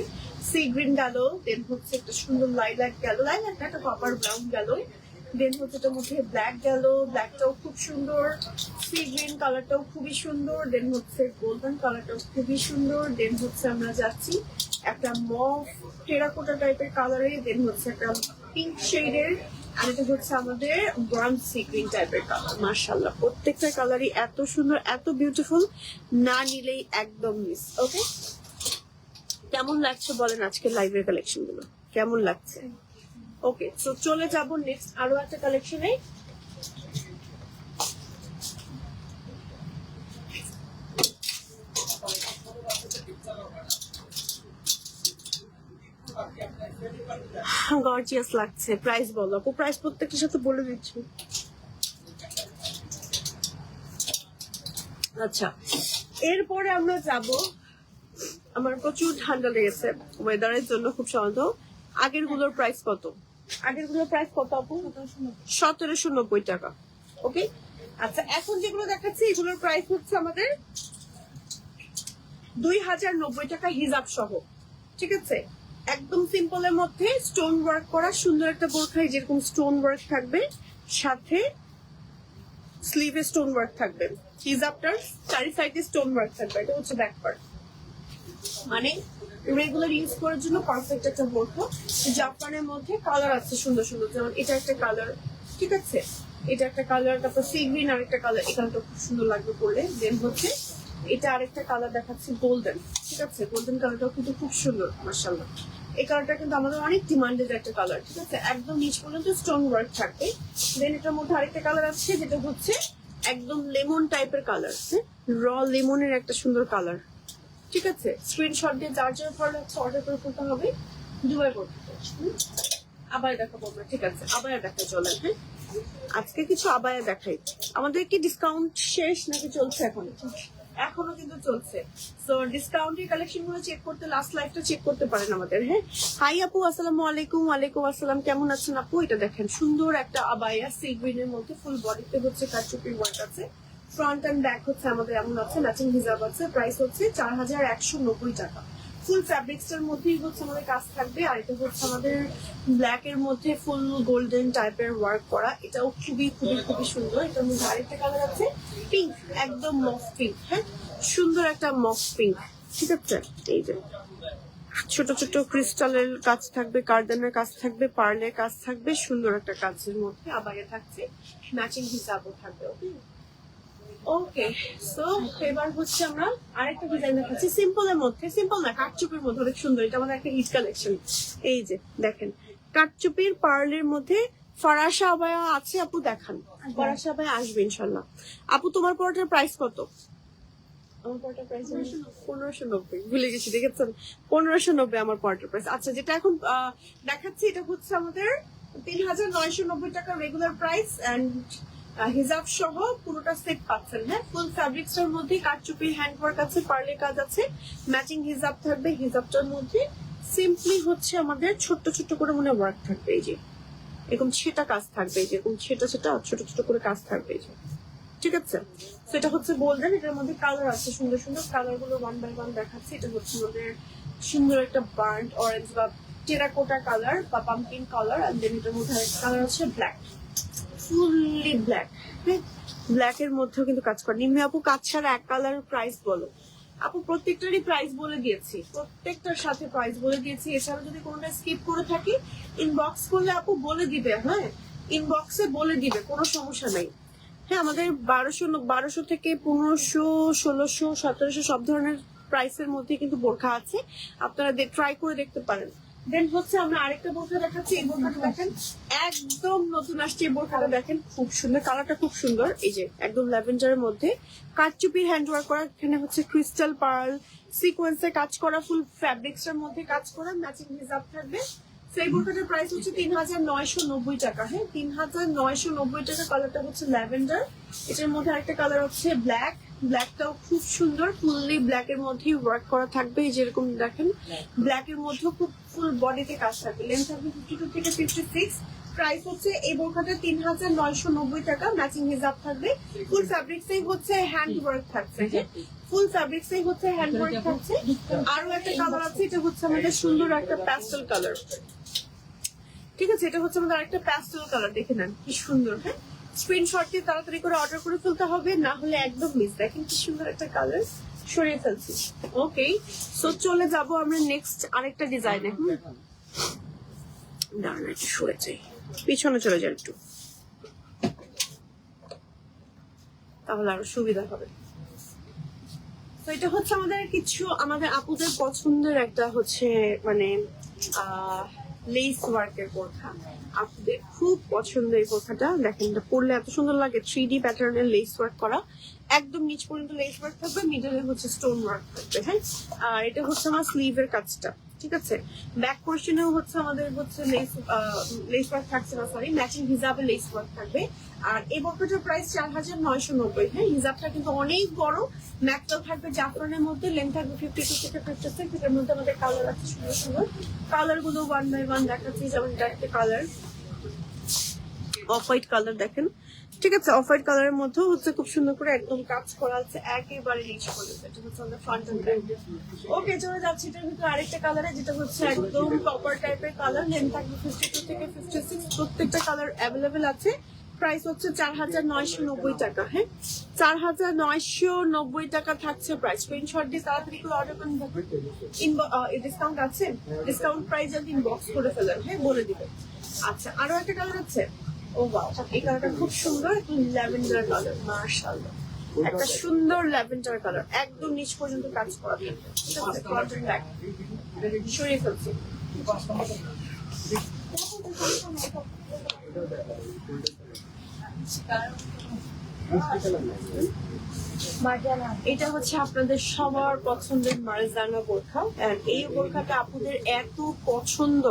সি গ্রিন গেল, দেন হচ্ছে একটা সুন্দর লাইলাক গেল, লাইলাক একটা কপার ব্রাউন গেল, দেন হচ্ছে এটার মধ্যে ব্ল্যাক গেল, ব্ল্যাকটাও খুব সুন্দর, সি গ্রিন কালারটাও খুবই সুন্দর, দেন হচ্ছে গোল্ডেন কালারটাও খুবই সুন্দর, দেন হচ্ছে আমরা যাচ্ছি একটা মফ টেরাকোটা টাইপের কালারে, দেন হচ্ছে একটা পিঙ্ক শেডের, আর এটা হচ্ছে আমাদের ব্রাউন সি গ্রিন টাইপের কালার। মাশাআল্লাহ প্রত্যেকটা কালারই এত সুন্দর, এত বিউটিফুল, না নিলেই একদম মিস। ওকে কেমন লাগছে বলেন আজকের লাইভের কালেকশন গুলো, কেমন লাগছে? ওকে সো চলে যাব নেক্সট আরো একটা কালেকশনে। গর্জিয়াস লাগছে। প্রাইস বলো আপু, প্রাইস প্রত্যেকটার সাথে বলে দিচ্ছি। আচ্ছা এরপরে আমরা যাব, আমার প্রচুর ঠান্ডা লেগেছে ওয়েদারের জন্য খুব সম্ভবত। আগের গুলোর প্রাইস কত? আগের গুলোর প্রাইস কত আপু? 1790 টাকা। ওকে আচ্ছা এখন যেগুলো দেখাচ্ছি এগুলোর প্রাইস হচ্ছে আমাদের 2090 টাকা হিজাব সহ। ঠিক আছে একদম সিম্পলের মধ্যে স্টোন ওয়ার্ক করা সুন্দর একটা বোরখায় যেরকম স্টোন ওয়ার্ক থাকবে, সাথে স্লিভে স্টোন ওয়ার্ক থাকবে, হিজাবটার চারি সাইডে স্টোন ওয়ার্ক থাকবে। এটা হচ্ছে ব্যাক পার্ট। মানে রেগুলার ইউজ করার জন্য পারফেক্ট একটা বোরখা। জাফরানের মধ্যে কালার আছে সুন্দর সুন্দর, যেমন এটা একটা কালার, ঠিক আছে, এটা একটা কালার, তারপর সি গ্রিন আরেকটা কালার, এই কালারটা খুব সুন্দর লাগবে পরলে। দেন হচ্ছে এটা আরেকটা কালার দেখাচ্ছে গোল্ডেন, ঠিক আছে, গোল্ডেন কালারটাও কিন্তু খুব সুন্দর মাশাআল্লাহ। এই কালারটা কিন্তু আমাদের অনেক ডিমান্ডেড একটা কালার, ঠিক আছে, একদম নিচ পর্যন্ত স্টোন ওয়ার্ক থাকবে। দেন এটার মধ্যে আরেকটা কালার আছে যেটা হচ্ছে একদম লেমন টাইপের কালার, র লেমনের একটা সুন্দর কালার, ঠিক আছে। স্ক্রিনশট দিয়ে যার যার ভালো লাগছে অর্ডার করে ফেলতে হবে। দুবার করতে আবার দেখাবো আমরা, ঠিক আছে, আবার দেখা চলে। হ্যাঁ, আজকে কিছু আবায়া দেখাই। আমাদের কি ডিসকাউন্ট শেষ নাকি চলছে এখনো? এখনো কিন্তু চলছে। সো ডিসকাউন্টের কালেকশন গুলো চেক করতে লাস্ট লাইভটা চেক করতে পারেন আমাদের। হ্যাঁ, হাই আপু, আসসালামু আলাইকুম। ওয়ালাইকুম আসসালাম, কেমন আছেন আপু? এটা দেখেন সুন্দর একটা আবায়া সি গ্রিনের মধ্যে, ফুল বডিতে হচ্ছে কারচুপির ওয়ার্ক আছে, ফ্রন্ট এন্ড ব্যাক হচ্ছে আমাদের এমন আছে, ম্যাচিং হিজাব আছে। প্রাইস হচ্ছে 4190 টাকা। ফুল ফ্যাব্রিক্সটার মধ্যেই হচ্ছে আমাদের কাজ থাকবে। আর এটা হচ্ছে আমাদের ব্ল্যাক এর মধ্যে ফুল গোল্ডেন টাইপের ওয়ার্ক করা, এটাও খুবই খুবই খুবই সুন্দর। এটার মধ্যে আরেকটা কালার আছে পিঙ্ক, একদম মফ পিঙ্ক। হ্যাঁ, সুন্দর একটা মফ পিঙ্ক, ঠিক আছে। এই যে ছোট ছোট ক্রিস্টালের কাজ থাকবে, কার্ডেনের কাজ থাকবে, পার্লের কাজ থাকবে, সুন্দর একটা কাজের মধ্যে আবায়া থাকছে, ম্যাচিং হিসাবও থাকবে। ওকে ওকে, সো এবার হচ্ছে আমরা আরেকটা ডিজাইন দেখাচ্ছি সিম্পলের মধ্যে, সিম্পল না কাটচুপির মধ্যে, অনেক সুন্দর। এটা আমাদের একটা হিট কালেকশন। এই যে দেখেন কাটচুপির পার্লের মধ্যে ফরাসা আবায়া আছে। আপু দেখান, ফরাসা আবায়া আসবে ইনশাল্লাহ। আপু তোমার পরটার প্রাইস কত? আমার পরটার প্রাইস 1590, ভুলে গেছি, দেখেছেন 1590 আমার পরটার প্রাইস। আচ্ছা, যেটা এখন দেখাচ্ছি এটা হচ্ছে আমাদের 3990 টাকা রেগুলার প্রাইস, এন্ড হিজাব সহ পুরোটা সেট পাচ্ছেন। হ্যাঁ, ফুল ফ্যাব্রিক্সটার মধ্যে কারচুপি হ্যান্ডওয়ার্ক আছে, পার্লে কাজ আছে, ম্যাচিং হিজাব থাকবে। হিজাবটার মধ্যে সিম্পলি হচ্ছে আমাদের ছোট্ট ছোট্ট করে মনে ওয়ার্ক থাকবে, এই যে এরকম ছেটা কাজ থাকবে, এই যে এরকম ছেটা ছেটা ছোট ছোট করে কাজ থাকবে, এই যে, ঠিক আছে। তো এটা হচ্ছে গোল্ডেন, এটার মধ্যে কালার আছে সুন্দর সুন্দর, কালার গুলো ওয়ান বাই ওয়ান দেখাচ্ছি। এটা হচ্ছে আমাদের সুন্দর একটা বার্ন্ট অরেঞ্জ বা টেরাকোটা কালার বা পাম্পকিন কালার, আর দেন এটার মধ্যে আরেকটা কালার হচ্ছে ব্ল্যাক, ফুললি ব্ল্যাক। ব্ল্যাক এর মধ্যেও কিন্তু কাজ করে। নিম্নে আপু কাজ ছাড়া এক কালার প্রাইস বলো। আপু প্রত্যেকটারই প্রাইস বলে দিয়েছি, প্রত্যেকটার সাথে প্রাইস বলে দিয়েছি। এছাড়া যদি কোনোটা স্কিপ করে থাকি ইনবক্স করলে আপু বলে দিবে। হ্যাঁ, ইনবক্সে বলে দিবে, কোনো সমস্যা নাই। হ্যাঁ, আমাদের 1200 থেকে 1500, 1600, 1700 সব ধরনের প্রাইসের মধ্যে কিন্তু বোরখা আছে, আপনারা ট্রাই করে দেখতে পারেন। দেন হচ্ছে আমরা আরেকটা বোরখা দেখাচ্ছি। এই বোরখাটা দেখেন একদম নতুন আসছে। এই বোরখাটা দেখেন খুব সুন্দর, কালারটা খুব সুন্দর। এই যে একদম ল্যাভেন্ডারের মধ্যে কারচুপির হ্যান্ডওয়ার্ক করা, এখানে হচ্ছে ক্রিস্টাল পার্ল সিকোয়েন্সে কাজ করা, ফুল ফ্যাব্রিক্সের মধ্যে কাজ করা, ম্যাচিং হিজাব থাকবে। সেই বোরখাটার প্রাইস হচ্ছে 3990 টাকা। হ্যাঁ, 3990 টাকা। কালারটা হচ্ছে ল্যাভেন্ডার, এটার মধ্যে আরেকটা কালার হচ্ছে ব্ল্যাক, ব্ল্যাকটাও খুব সুন্দর, ফুললি ব্ল্যাক এর মধ্যেই ওয়ার্ক করা থাকবে। এই যেরকম দেখেন ব্ল্যাক এর মধ্যেও খুব ফুল বডিতে কাজ থাকবে, লেন্থ থাকবে 52 থেকে 56। প্রাইস হচ্ছে এই বোরখাটা 3990 টাকা, ম্যাচিং হিজাব থাকবে। ফুল ফ্যাব্রিক্সেই হচ্ছে হ্যান্ড ওয়ার্ক থাকছে, ফুল ফ্যাব্রিক্সেই হচ্ছে হ্যান্ড ওয়ার্ক থাকছে। আরো একটা কালার আছে, এটা হচ্ছে আমাদের সুন্দর একটা প্যাস্টেল কালার, ঠিক আছে। এটা হচ্ছে আমাদের আরেকটা প্যাস্টেল কালার, দেখে নেন কি সুন্দর। হ্যাঁ, স্ক্রিনশট দিয়ে তাড়াতাড়ি করে অর্ডার করে ফেলতে হবে, না হলে একদম মিস। দেখেন কি সুন্দর একটা কালার, সরিয়ে ফেলছি। ওকে, সো চলে যাব আমরা নেক্সট আরেকটা ডিজাইনে। দাঁড়ান একটু সরে যাই, পিছনে চলে যাই একটু, তাহলে আরো সুবিধা হবে। তো এটা হচ্ছে আমাদের কিছু আমাদের আপুদের পছন্দের একটা হচ্ছে মানে লেস ওয়ার্কের বোরখা, আপনাদের খুব পছন্দের এই বোরখাটা। দেখেন এটা পরলে এত সুন্দর লাগে, 3D প্যাটার্নের লেস ওয়ার্ক করা, একদম নিচ পর্যন্ত লেস ওয়ার্ক থাকবে, মিডলে হচ্ছে স্টোন ওয়ার্ক থাকবে। হ্যাঁ, আর এটা হচ্ছে আমার স্লিভের কাজটা, ঠিক আছে। ব্যাক পোর্শনেও হচ্ছে আমাদের হচ্ছে লেস ওয়ার্ক থাকছে না, সরি, ম্যাচিং হিজাবে লেস ওয়ার্ক থাকবে। আর এই বোরখাটার প্রাইস 4990। হ্যাঁ, হিজাবটা কিন্তু অনেক বড়, ম্যাকটাও থাকবে জাফরানের মধ্যে, লেন্থ থাকবে 52 থেকে 56। এটার মধ্যে আমাদের কালার আছে সুন্দর সুন্দর, কালার গুলো ওয়ান বাই ওয়ান দেখাচ্ছি। যেমন এটা একটা কালার অফ হোয়াইট কালার, দেখেন, ঠিক আছে। অফ হোয়াইট কালারের মধ্যেও হচ্ছে খুব সুন্দর করে একদম কাজ করা আছে, একেবারে রিচ পর্যন্ত। এটা হচ্ছে আমাদের ফ্রন্ট এন্ড ব্যাক। ওকে, চলে যাচ্ছি এটার ভিতরে আরেকটা কালারে, যেটা হচ্ছে একদম কপার টাইপের কালার, লেন্থ থাকবে 52 থেকে 56। প্রত্যেকটা কালার অ্যাভেলেবেল আছে। প্রাইস হচ্ছে 4990 টাকা। হ্যাঁ, 4,990 টাকা থাকছে প্রাইস। স্ক্রিনশট দিয়ে তাড়াতাড়ি করে অর্ডার করুন। ডিসকাউন্ট আছে, ডিসকাউন্ট প্রাইস যদি ইনবক্স করে ফেলেন, হ্যাঁ বলে দিবেন। আচ্ছা, আরো একটা কালার আছে। ও ওয়াও, এই কালারটা খুব সুন্দর, একটু ল্যাভেন্ডার কালার, মাশাআল্লাহ। একটা সুন্দর ল্যাভেন্ডার কালার, একদম নিচ পর্যন্ত কাজ করা থাকবে। ঠিক আছে, কটন ব্যাগ সরিয়ে ফেলছি। এটা হচ্ছে আপনাদের সবার পছন্দের মার্জানা বোরখা। আর এই বোরখাটা আপুদের এত পছন্দ,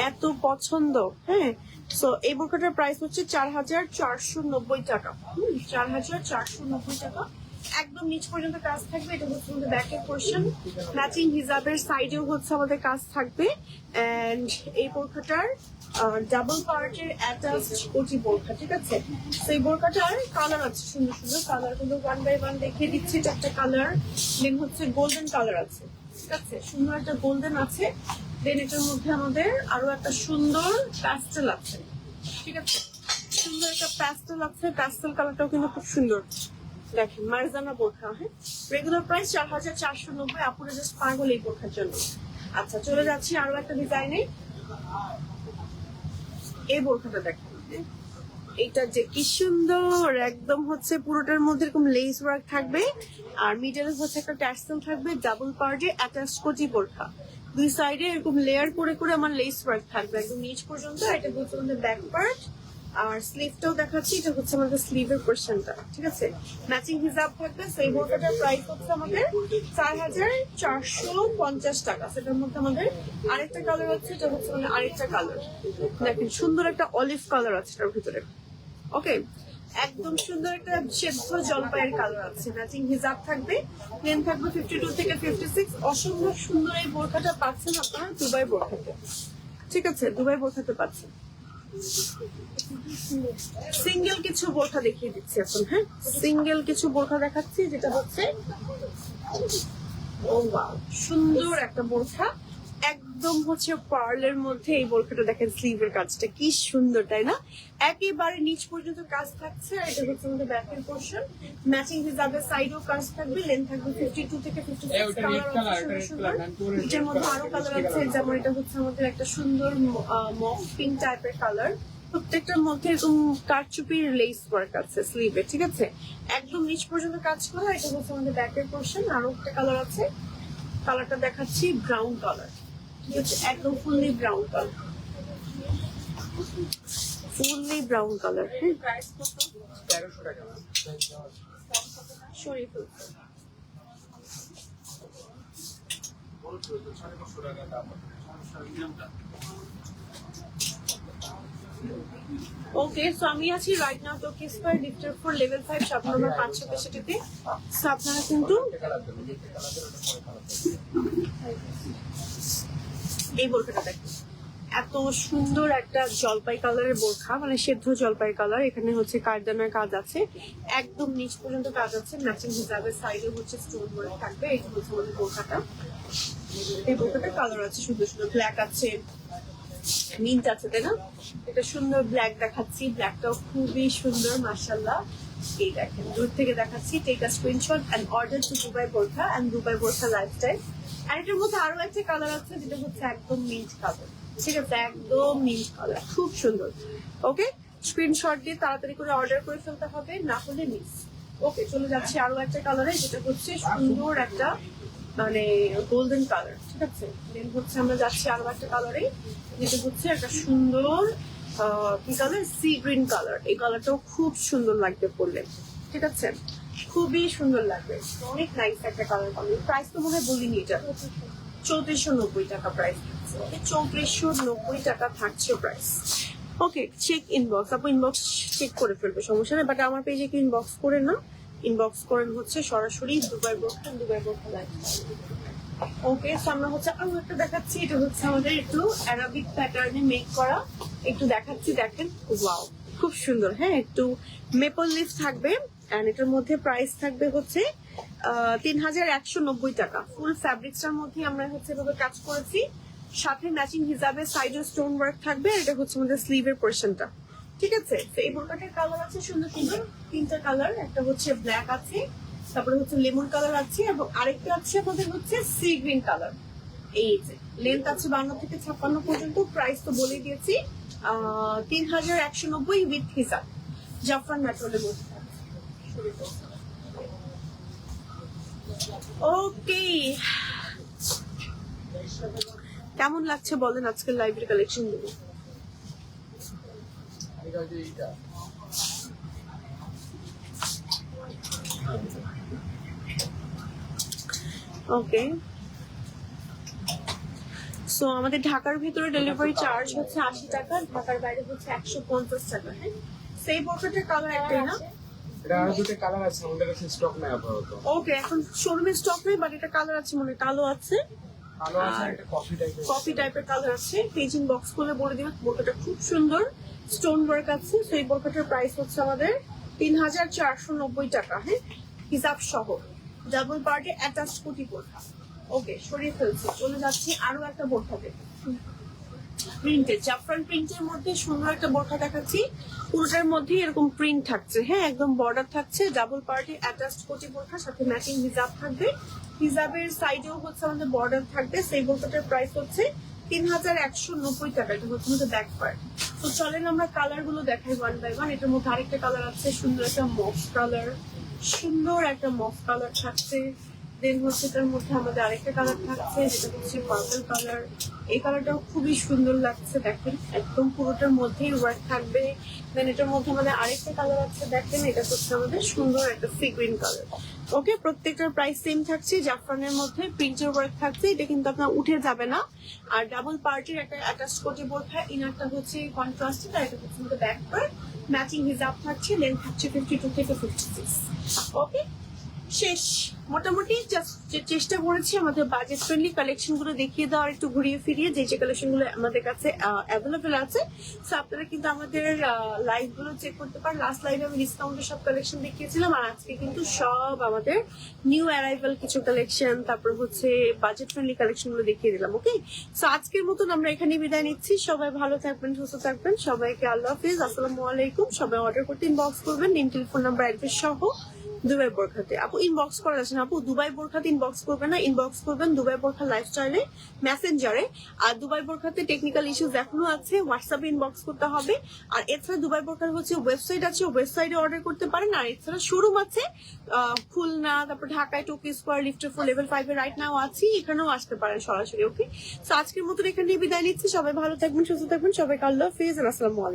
এত পছন্দ, হ্যাঁ। সো এই বোরখাটার প্রাইস হচ্ছে 4,490 টাকা। 4,490 টাকা। একদম নিচ পর্যন্ত কাজ থাকবে। এটা হচ্ছে আমাদের ব্যাকের পোর্শন, ম্যাচিং হিজাবের সাইডেও হচ্ছে আমাদের কাজ থাকবে। এন্ড এই বোরখাটার ডাবল পার্টের অ্যাটাচড কোটি বোরখা, ঠিক আছে। তো এই বোরখাটার কালার আছে সুন্দর সুন্দর কালার, কিন্তু 1 বাই 1 দেখিয়ে দিচ্ছি। চারটা কালার, দেন হচ্ছে গোল্ডেন কালার আছে, ঠিক আছে, সুন্দর একটা গোল্ডেন আছে। দেন এটার মধ্যে আমাদের আরো একটা সুন্দর প্যাস্টেল আছে, ঠিক আছে, সুন্দর একটা প্যাস্টেল আছে। প্যাস্টেল কালারটাও কিন্তু খুব সুন্দর। দেখেন মার্জানা বোরখা, হ্যাঁ, রেগুলার প্রাইস 4,490। আপুরা জাস্ট পাগল এই বোরখার জন্য। আচ্ছা, চলে যাচ্ছি আরো একটা ডিজাইনে। এই বোরখাটা দেখেন, এইটা যে কি সুন্দর, একদম হচ্ছে পুরোটার মধ্যে এরকম লেস ওয়ার্ক থাকবে, আর মিডলে হচ্ছে একটা ট্যাসেল থাকবে, ডাবল পার্টে অ্যাটাচ কোটি বোরখা। দুই সাইডে এরকম লেয়ার করে করে আমার লেস ওয়ার্ক থাকবে একদম নিচ পর্যন্ত। এটা হচ্ছে আমাদের ব্যাক পার্ট, আর স্লিভটাও দেখাচ্ছি। এটা হচ্ছে আমাদের স্লিভের পোর্শনটা, ঠিক আছে, ম্যাচিং হিজাব থাকবে। সেই বোরখাটার প্রাইস হচ্ছে আমাদের 4,450 টাকা। সেটার মধ্যে আমাদের আরেকটা কালার আছে, এটা হচ্ছে আমাদের আরেকটা কালার। দেখেন সুন্দর একটা অলিভ কালার আছে এটার ভিতরে। ওকে, একদম সুন্দর একটা সেদ্ধ জলপাইয়ের কালার আছে। ম্যাচিং হিজাব থাকবে, প্লেন থাকবে 52 থেকে 56। অসম্ভব সুন্দর এই বোরখাটা পাচ্ছেন আপনারা দুবাই বোরখাতে, ঠিক আছে, দুবাই বোরখাতে পাচ্ছেন। সিঙ্গেল কিছু বোরখা দেখিয়ে দিচ্ছি এখন, হ্যাঁ, সিঙ্গেল কিছু বোরখা দেখাচ্ছি, যেটা হচ্ছে ও ওয়াও, সুন্দর একটা বোরখা, একদম হচ্ছে পার্লের মধ্যে। এই বোরখাটা দেখেন, স্লিভের কাজটা কি সুন্দর, তাই না? একেবারে নিচ পর্যন্ত কাজ থাকছে। আর এটা হচ্ছে আমাদের ব্যাকের পোর্শন, ম্যাচিং হিজাবের সাইডেও কাজ থাকবে। লেন্থ থাকবে 52 থেকে 56। কালার আছে সুন্দর। এটার মধ্যে আরো কালার আছে, যেমন এটা হচ্ছে আমাদের একটা সুন্দর মফ পিঙ্ক টাইপের কালার। প্রত্যেকটার মধ্যে এরকম কারচুপির লেস ওয়ার্ক আছে স্লিভে, ঠিক আছে, একদম নিচ পর্যন্ত কাজ করা। এটা হচ্ছে আমাদের ব্যাকের পোর্শন। আরো একটা কালার আছে, কালারটা দেখাচ্ছি, ব্রাউন কালার, ঠিক আছে, একদম fully brown colour, fully brown colour. Price কত? 1300 টাকা। সরিয়ে ফেলতে ওকে। সো আমি আছি right now Tokyo square, লিফটার 4, level 5, shop number 565-তে। So আপনারা কিন্তু এই বোরখাটা দেখেন, এত সুন্দর একটা জলপাই কালারের বোরখা, মানে সেদ্ধ জলপাই কালার। এখানে হচ্ছে কারদানার কাজ আছে, একদম নিচ পর্যন্ত কাজ আছে। ম্যাচিং হিজাবের সাইডে হচ্ছে স্টোন ওয়ার্ক থাকবে। এটা হচ্ছে আমাদের বোরখাটা। এই বোরখাটার কালার আছে সুন্দর সুন্দর, ব্ল্যাক আছে, মিন্ট আছে, তাই না? এটা সুন্দর ব্ল্যাক দেখাচ্ছি, ব্ল্যাকটাও খুবই সুন্দর মাশাআল্লাহ। এই দেখেন, দূর থেকে দেখাচ্ছি। Take a screenshot and order to Dubai Borkha and Dubai Borkha lifestyle. আর এটার মধ্যে আরো একটা কালার আছে, যেটা হচ্ছে একদম মিন্ট কালার, ঠিক আছে, একদম মিন্ট কালার, খুব সুন্দর। ওকে, স্ক্রিনশট দিয়ে তাড়াতাড়ি করে অর্ডার করে ফেলতে হবে, না হলে মিস। ওকে, চলে যাচ্ছি আরো একটা কালারে, যেটা হচ্ছে সুন্দর একটা মানে গোল্ডেন কালার, ঠিক আছে। দেন হচ্ছে আমরা যাচ্ছি আরো একটা কালারে, যেটা হচ্ছে একটা সুন্দর কি কালার, সি গ্রিন কালার। এই কালারটাও খুব সুন্দর লাগবে পরলে, ঠিক আছে, খুবই সুন্দর লাগবে, অনেক নাইস একটা কালার পাবেন। প্রাইস তো মনে হয় বলিনি, এটা 3490 টাকা প্রাইস, 3490 টাকা থাকছে প্রাইস। ওকে, চেক ইনবক্স, আপু ইনবক্স চেক করে ফেলবে, সমস্যা নেই। বাট আমার পেজে কি ইনবক্স করে না, ইনবক্স করেন হচ্ছে সরাসরি দুবাই বোরখা, দুবাই বোরখা লাইফস্টাইল। ওকে, সামনে হচ্ছে আরো একটা দেখাচ্ছি। এটা হচ্ছে আমাদের একটু অ্যারাবিক প্যাটার্নে মেক করা, একটু দেখাচ্ছি, দেখেন, ওয়াও, খুব সুন্দর। হ্যাঁ, একটু মেপল লিফ থাকবে, এন্ড এটার মধ্যে প্রাইস থাকবে হচ্ছে 3190 টাকা। ফুল ফ্যাব্রিক্সটার মধ্যে আমরা হচ্ছে এভাবে কাজ করেছি, সাথে ম্যাচিং হিজাবে সাইডে স্টোন ওয়ার্ক থাকবে। এটা হচ্ছে আমাদের স্লিভের পোর্শনটা, ঠিক আছে, তো এই বোরকাটার কালার আছে সুন্দর সুন্দর তিনটা কালার, একটা হচ্ছে ব্ল্যাক আছে, তারপরে হচ্ছে লেমন কালার আছে, এবং আরেকটা আছে আমাদের হচ্ছে সি গ্রিন কালার। এই যে লেন্থ আছে 52 থেকে 56 পর্যন্ত, প্রাইস তো বলে দিয়েছি 3190 উইথ হিসাব, জাফরান মেট্রোলে বলতে। ওকে, কেমন লাগছে বলেন আজকের লাইভের কালেকশন গুলো? এটা যে এইটা ওকে, সো আমাদের ঢাকার ভিতরে ডেলিভারি চার্জ হচ্ছে 80 টাকা, ঢাকার বাইরে হচ্ছে 150 টাকা। হ্যাঁ, সেই বোরকাটার কালার একটাই না? এটা আরো দুটো কালার আছে, আমাদের কাছে স্টক নাই আপাতত। ওকে, এখন শোরুমে স্টক নেই, বাট এটা কালার আছে, মানে কালো আছে, কালো আছে, একটা কফি টাইপের। কফি টাইপের কালার আছে। পেজিং বক্স খুলে বলে দিবে, বোরকাটা খুব সুন্দর, স্টোন ওয়ার্ক আছে। সেই বোরকাটার প্রাইস হচ্ছে আমাদের 3490 টাকা। হ্যাঁ, হিসাব সহ, ডাবল পার্টে অ্যাটাচ কোটি বোরকা। ওকে, সরিয়ে ফেলছি, চলে যাচ্ছি আরো একটা বোরকাতে। প্রিন্টেড জাফরান প্রিন্টের মধ্যে সুন্দর একটা বোরকা দেখাচ্ছি, পুরোটার মধ্যে এরকম প্রিন্ট থাকছে। হ্যাঁ, একদম বর্ডার থাকছে, ডাবল পার্টে অ্যাটাচড কোটি বোরকা, সাথে ম্যাচিং হিজাব থাকবে। হিজাবের সাইডেও হচ্ছে আমাদের বর্ডার থাকবে। সেই বোরকাটার প্রাইস হচ্ছে 3190 টাকা। এটা হচ্ছে আমাদের ব্যাক পার্ট। তো চলেন আমরা কালার গুলো দেখাই ওয়ান বাই ওয়ান। এটার মধ্যে আরেকটা কালার আছে, সুন্দর একটা মফ কালার, সুন্দর একটা মফ কালার থাকছে। দেন হচ্ছে এটার মধ্যে আমাদের আরেকটা কালার থাকছে, যেটা হচ্ছে পার্পল কালার। এই কালারটাও খুবই সুন্দর লাগছে, দেখেন একদম পুরোটার মধ্যেই ওয়ার্ক থাকবে। দেন এটার মধ্যে আমাদের আরেকটা কালার আছে, দেখেন এটা হচ্ছে আমাদের সুন্দর একটা সি গ্রিন কালার। ওকে, প্রত্যেকটার প্রাইস সেম থাকছে, জাফরানের মধ্যে প্রিন্টের ওয়ার্ক থাকছে, এটা কিন্তু আপনার উঠে যাবে না। আর ডাবল পার্টির একটা অ্যাটাচ কোটি বোরকা, ইনারটা হচ্ছে কন্ট্রাস্টেড, আর এটা হচ্ছে আমাদের ব্যাক পার্ট, ম্যাচিং হিজাব থাকছে, লেন্থ থাকছে 52 থেকে 56। ওকে, শেষ। মোটামুটি চেষ্টা করেছি আমাদের বাজেট ফ্রেন্ডলি কালেকশন গুলো দেখিয়ে দেওয়ার, একটু ঘুরিয়ে ফিরিয়ে যে যে কালেকশন গুলো আমাদের কাছে অ্যাভেলেবেল আছে। তো আপনারা কিন্তু আমাদের লাইভ গুলো চেক করতে পারেন। লাস্ট লাইভে আমি ডিসকাউন্টের সব কালেকশন দেখিয়েছিলাম, আর আজকে কিন্তু সব আমাদের নিউ অ্যারাইভাল কিছু কালেকশন, তারপর হচ্ছে বাজেট ফ্রেন্ডলি কালেকশন গুলো দেখিয়ে দিলাম। ওকে, সো আজকের মতন আমরা এখানে বিদায় নিচ্ছি। সবাই ভালো থাকবেন, সুস্থ থাকবেন, সবাইকে আল্লাহ হাফিজ, আসসালামু আলাইকুম। সবাই অর্ডার করতে ইনবক্স করবেন, নেম, টেলিফোন নাম্বার, অ্যাড্রেস সহ। দুবাই বোরখাতে আপু ইনবক্স করা যাচ্ছে না, আপু দুবাই বোরখাতে ইনবক্স করবেন না, ইনবক্স করবেন দুবাই বোরখা লাইফস্টাইলে মেসেঞ্জারে। আর দুবাই বোরখাতে টেকনিক্যাল ইস্যুস এখনো আছে, হোয়াটসঅ্যাপে ইনবক্স করতে হবে। আর এছাড়া দুবাই বোরখার হচ্ছে ওয়েবসাইট আছে, ওয়েবসাইটে অর্ডার করতে পারেন। আর এছাড়া শোরুম আছে খুলনা, তারপর ঢাকায় টোকি স্কোয়ার, লিফটের 4 লেভেল 5 এ রাইট নাও আছি, এখানেও আসতে পারেন সরাসরি। ওকে, তো আজকের মতো এখানে বিদায় নিচ্ছি। সবাই ভালো থাকবেন, সুস্থ থাকবেন, সবাইকে আল্লাহ হাফিজ, আসসালামু আলাইকুম।